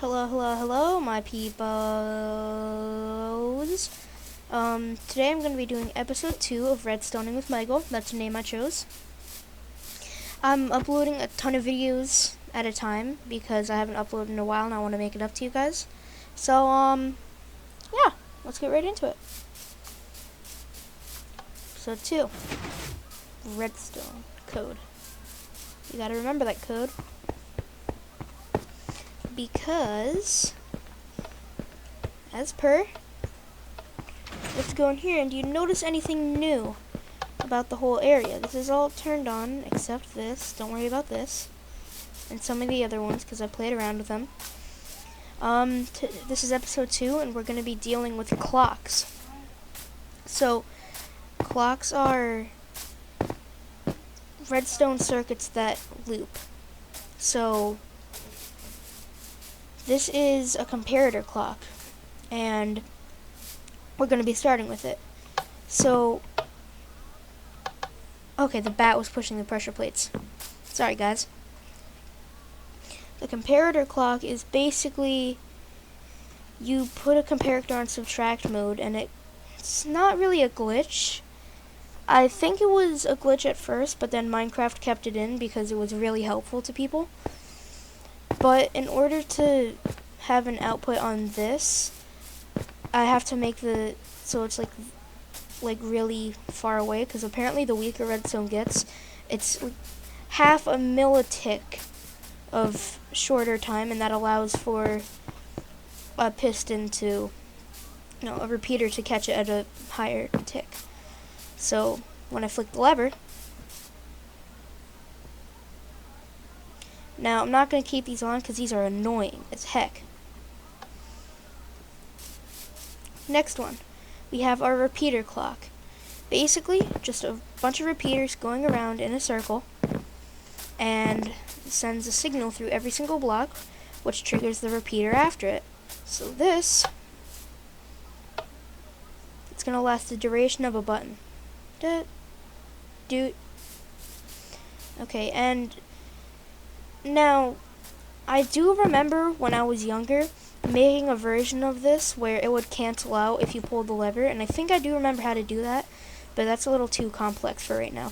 Hello, hello, hello, my peepooooooos. Today I'm going to be doing episode 2 of Redstoning with Michael. That's the name I chose. I'm uploading a ton of videos at a time because I haven't uploaded in a while and I want to make it up to you guys. So, yeah, let's get right into it. Episode 2, Redstone code. You gotta remember that code because, as per, let's go in here, and do you notice anything new about the whole area? This is all turned on except this. Don't worry about this and some of the other ones because I played around with them. This is episode 2 and we're going to be dealing with clocks. So clocks are redstone circuits that loop. So this is a comparator clock and we're going to be starting with it. So, okay, the bat was pushing the pressure plates. Sorry, guys. The comparator clock is basically, you put a comparator on subtract mode, and it's not really a glitch. I think it was a glitch at first, but then Minecraft kept it in because it was really helpful to people. But in order to have an output on this, I have to make the, so it's like really far away, because apparently the weaker redstone gets, it's half a millitick of shorter time, and that allows for a piston to, a repeater to catch it at a higher tick. So when I flick the lever, now I'm not going to keep these on because these are annoying as heck. Next one, we have our repeater clock. Basically, just a bunch of repeaters going around in a circle, and sends a signal through every single block, which triggers the repeater after it. So this, it's going to last the duration of a button. Okay, and now, I do remember when I was younger making a version of this where it would cancel out if you pulled the lever, and I think I do remember how to do that, but that's a little too complex for right now.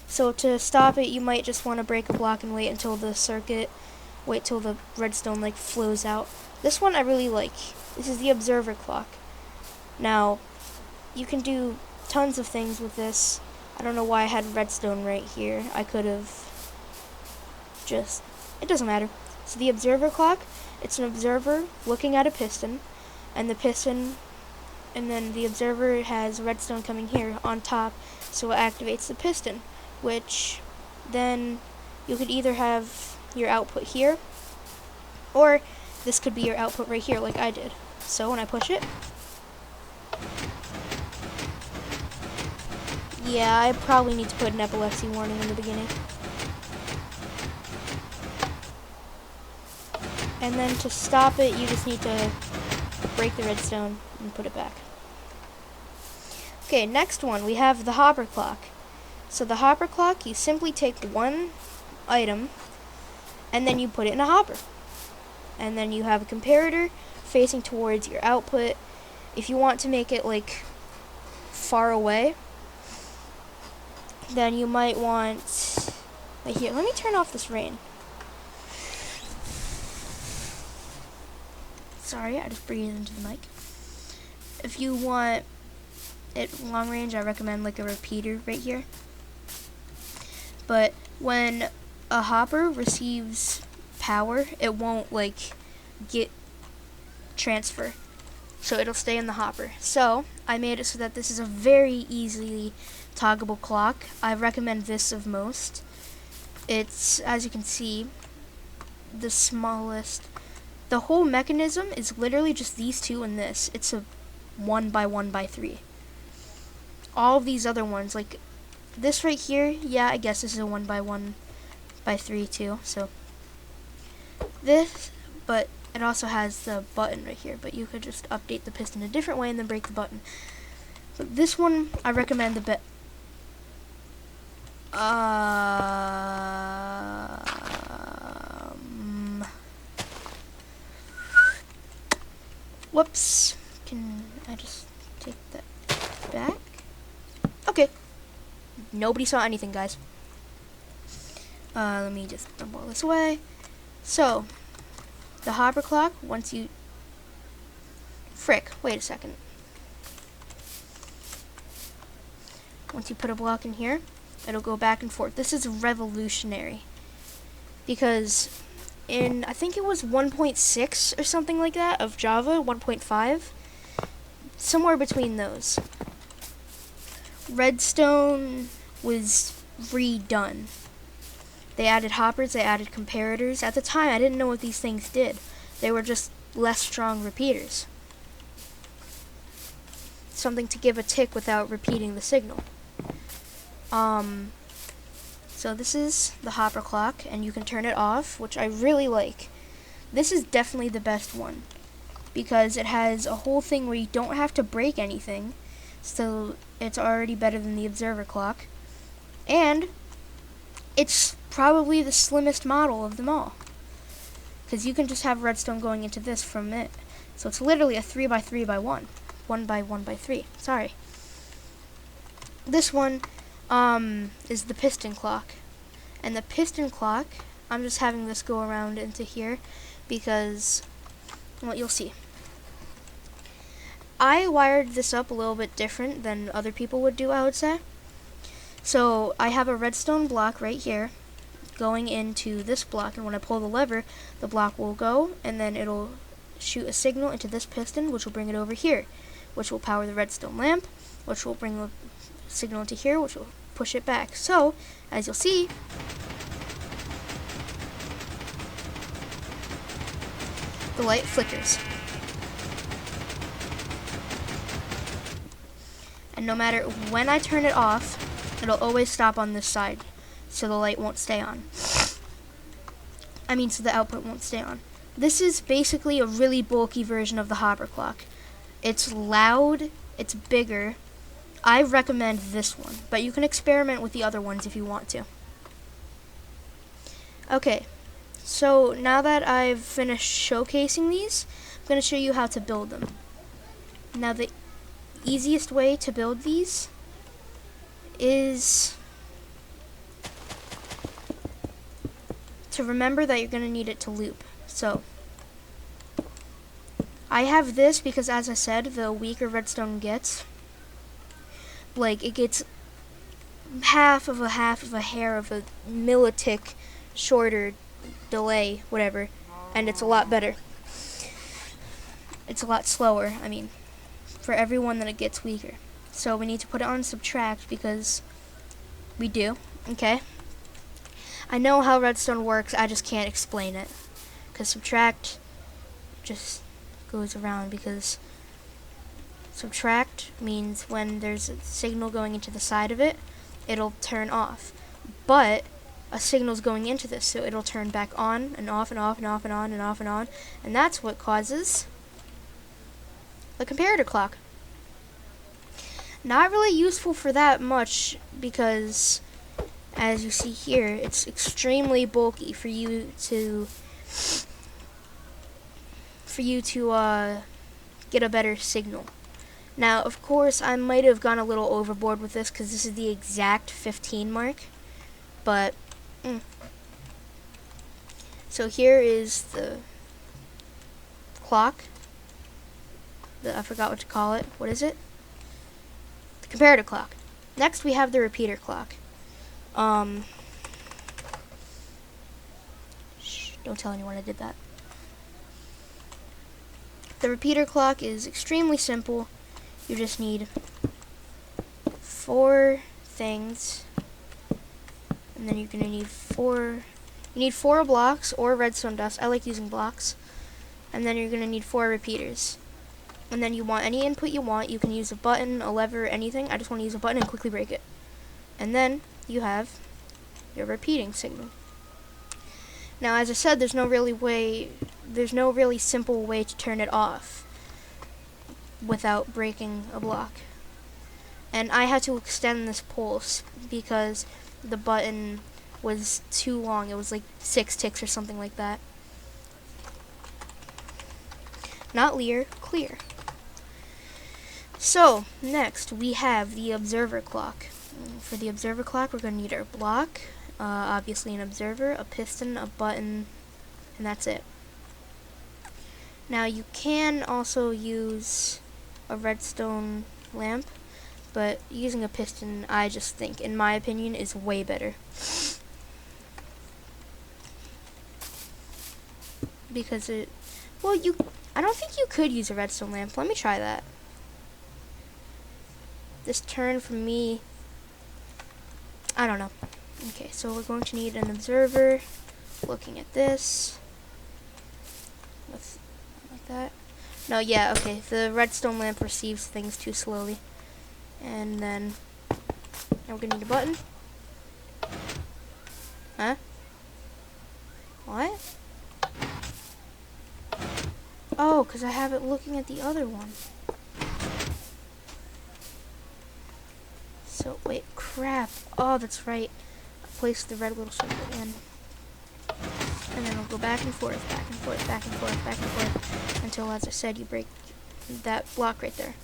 So to stop it, you might just want to break a block and wait until the redstone flows out. This one I really like. This is the observer clock. Now, you can do tons of things with this. I don't know why I had redstone right here. I could have just, it doesn't matter. So the observer clock, it's an observer looking at a piston, and the piston, and then the observer has redstone coming here on top, so it activates the piston, which then you could either have your output here, or this could be your output right here like I did. So when I push it, yeah, I probably need to put an epilepsy warning in the beginning. And then to stop it, you just need to break the redstone and put it back. Okay, next one, we have the hopper clock. So the hopper clock, you simply take one item, and then you put it in a hopper. And then you have a comparator facing towards your output. If you want to make it far away, then you might want, here, let me turn off this rain. Sorry, I just breathed into the mic. If you want it long range, I recommend a repeater right here. But when a hopper receives power, it won't get transfer. So it'll stay in the hopper. So I made it so that this is a very easily toggable clock. I recommend this of most. It's, as you can see, the smallest. The whole mechanism is literally just these two and this. It's a 1x1x3. All of these other ones, this right here, yeah, I guess this is a 1x1x3 too. So this, but it also has the button right here. But you could just update the piston a different way and then break the button. But this one, I recommend the bit. whoops. Can I just take that back? Okay. Nobody saw anything, guys. Let me just dump all this away. So, the hopper clock, once you... Frick, wait a second. Once you put a block in here, it'll go back and forth. This is revolutionary. Because in, I think it was 1.6 or something like that of Java, 1.5, somewhere between those, Redstone was redone. They added hoppers, they added comparators. At the time, I didn't know what these things did. They were just less strong repeaters. Something to give a tick without repeating the signal. So this is the hopper clock, and you can turn it off, which I really like. This is definitely the best one, because it has a whole thing where you don't have to break anything, so it's already better than the observer clock. And it's probably the slimmest model of them all, because you can just have redstone going into this from it. So it's literally a 3x3x1. 1x1x3. Sorry. This one is the piston clock. And the piston clock, I'm just having this go around into here because, well, you'll see. I wired this up a little bit different than other people would do, I would say. So I have a redstone block right here going into this block, and when I pull the lever, the block will go, and then it'll shoot a signal into this piston, which will bring it over here, which will power the redstone lamp, which will bring the signal into here, which will push it back. So, as you'll see, the light flickers. And no matter when I turn it off, it'll always stop on this side, so the light won't stay on. So the output won't stay on. This is basically a really bulky version of the hopper clock. It's loud, it's bigger. I recommend this one, but you can experiment with the other ones if you want to. Okay, so now that I've finished showcasing these, I'm going to show you how to build them. Now the easiest way to build these is to remember that you're going to need it to loop. So I have this because, as I said, the weaker redstone gets, like, it gets half of a hair of a millitick shorter delay, whatever, and it's a lot better. It's a lot slower, for everyone that it gets weaker. So we need to put it on subtract because we do, okay? I know how redstone works, I just can't explain it, because subtract just goes around, because subtract means when there's a signal going into the side of it, it'll turn off. But a signal's going into this, so it'll turn back on and off and off and off and on and off and on. And that's what causes the comparator clock. Not really useful for that much because, as you see here, it's extremely bulky for you to get a better signal. Now, of course, I might have gone a little overboard with this because this is the exact 15 mark, but so here is the clock. I forgot what to call it. What is it? The comparator clock. Next, we have the repeater clock. Shh, don't tell anyone I did that. The repeater clock is extremely simple. You just need 4 things, and then you're gonna need 4 blocks or redstone dust. I like using blocks. And then you're gonna need 4 repeaters. And then you want any input you want. You can use a button, a lever, anything. I just want to use a button and quickly break it. And then you have your repeating signal. Now, as I said, there's no really simple way to turn it off without breaking a block. And I had to extend this pulse because the button was too long. It was like 6 ticks or something like that. Not leer, clear. So, next we have the observer clock. For the observer clock, we're going to need our block, obviously an observer, a piston, a button, and that's it. Now you can also use a redstone lamp, but using a piston, I just think, in my opinion, is way better. Because I don't think you could use a redstone lamp. Let me try that. This turn for me, I don't know. Okay, so we're going to need an observer. Looking at this. Like that. No, yeah, okay. The redstone lamp receives things too slowly. And then, now we're going to need a button. Huh? What? Oh, because I have it looking at the other one. So, wait, crap. Oh, that's right. I placed the red little circle in. And then it'll go back and forth, back and forth, back and forth, back and forth, until, as I said, you break that block right there.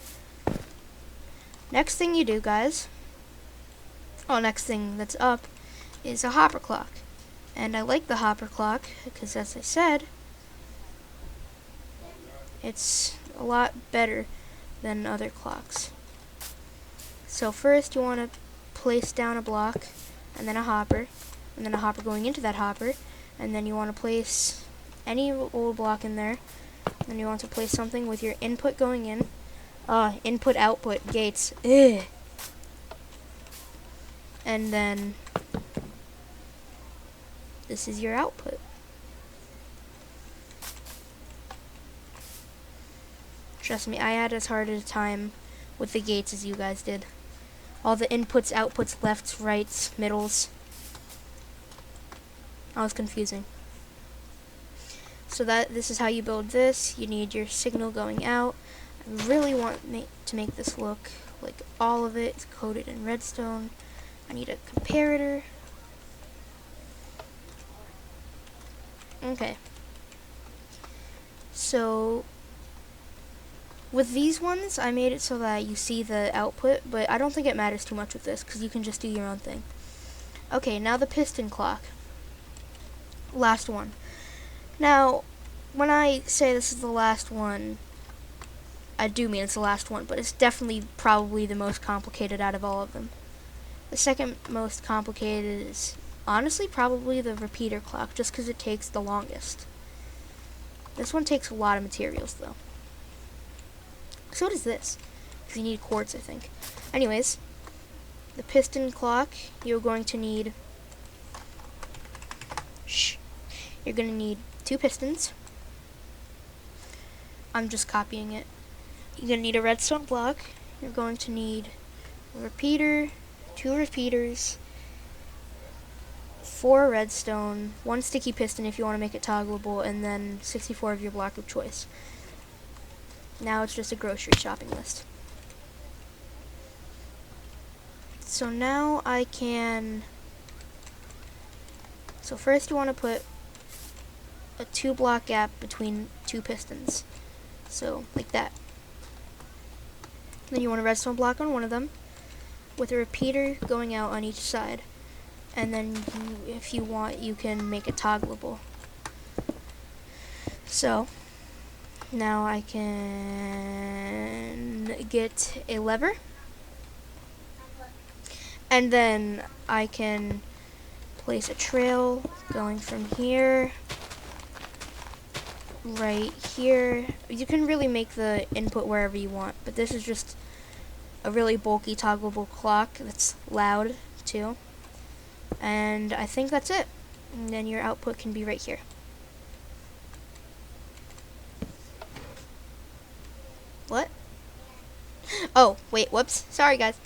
Next thing you do, guys, next thing that's up is a hopper clock. And I like the hopper clock because, as I said, it's a lot better than other clocks. So first you want to place down a block, and then a hopper, and then a hopper going into that hopper, and then you want to place any old block in there. Then you want to place something with your input going in. Input, output, gates. Ugh. And then this is your output. Trust me, I had as hard a time with the gates as you guys did. All the inputs, outputs, lefts, rights, middles. That was confusing. So this is how you build this. You need your signal going out. I really want to make this look like all of it is coated in redstone. I need a comparator. Okay. So with these ones, I made it so that you see the output, but I don't think it matters too much with this because you can just do your own thing. Okay, now the piston clock. Last one. Now, when I say this is the last one, I do mean it's the last one, but it's definitely probably the most complicated out of all of them. The second most complicated is honestly probably the repeater clock, just because it takes the longest. This one takes a lot of materials, though. So does this, because you need quartz, I think. Anyways, the piston clock, you're going to need... You're going to need 2 pistons. I'm just copying it. You're going to need a redstone block. You're going to need a repeater, 2 repeaters, 4 redstone, 1 sticky piston if you want to make it toggleable, and then 64 of your block of choice. Now it's just a grocery shopping list. So now I can... So first you want to put a 2 block gap between 2 pistons. So, like that. Then you want a redstone block on one of them, with a repeater going out on each side. And then if you want, you can make it toggleable. So, now I can get a lever. And then I can place a trail going from here, right here. You can really make the input wherever you want, but this is just a really bulky toggleable clock that's loud too. And I think that's it. And then your output can be right here. What? Oh, wait, whoops. Sorry, guys.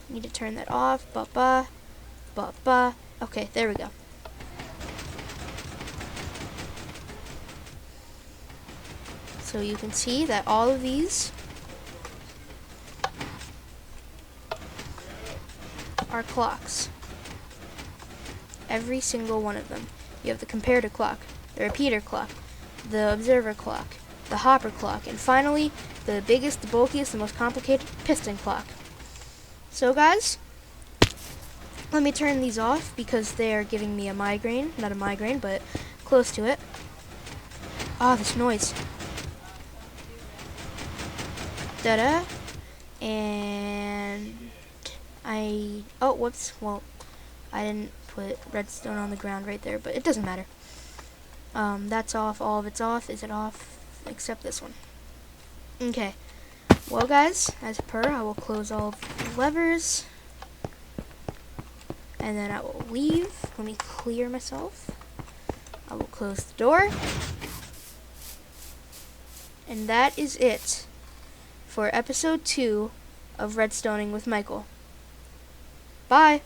Need to turn that off. Ba-ba. Ba-ba. Okay, there we go. So you can see that all of these are clocks. Every single one of them. You have the comparator clock, the repeater clock, the observer clock, the hopper clock, and finally, the biggest, the bulkiest, the most complicated piston clock. So guys, let me turn these off because they're giving me a migraine. Not a migraine, but close to it. Ah, this noise. Da-da. And oh, whoops. Well, I didn't put redstone on the ground right there, but it doesn't matter. That's off. All of it's off. Is it off? Except this one. Okay. Well, guys, as per, I will close all of the levers. And then I will leave. Let me clear myself. I will close the door. And that is it for episode 2 of Redstoning with Michael. Bye!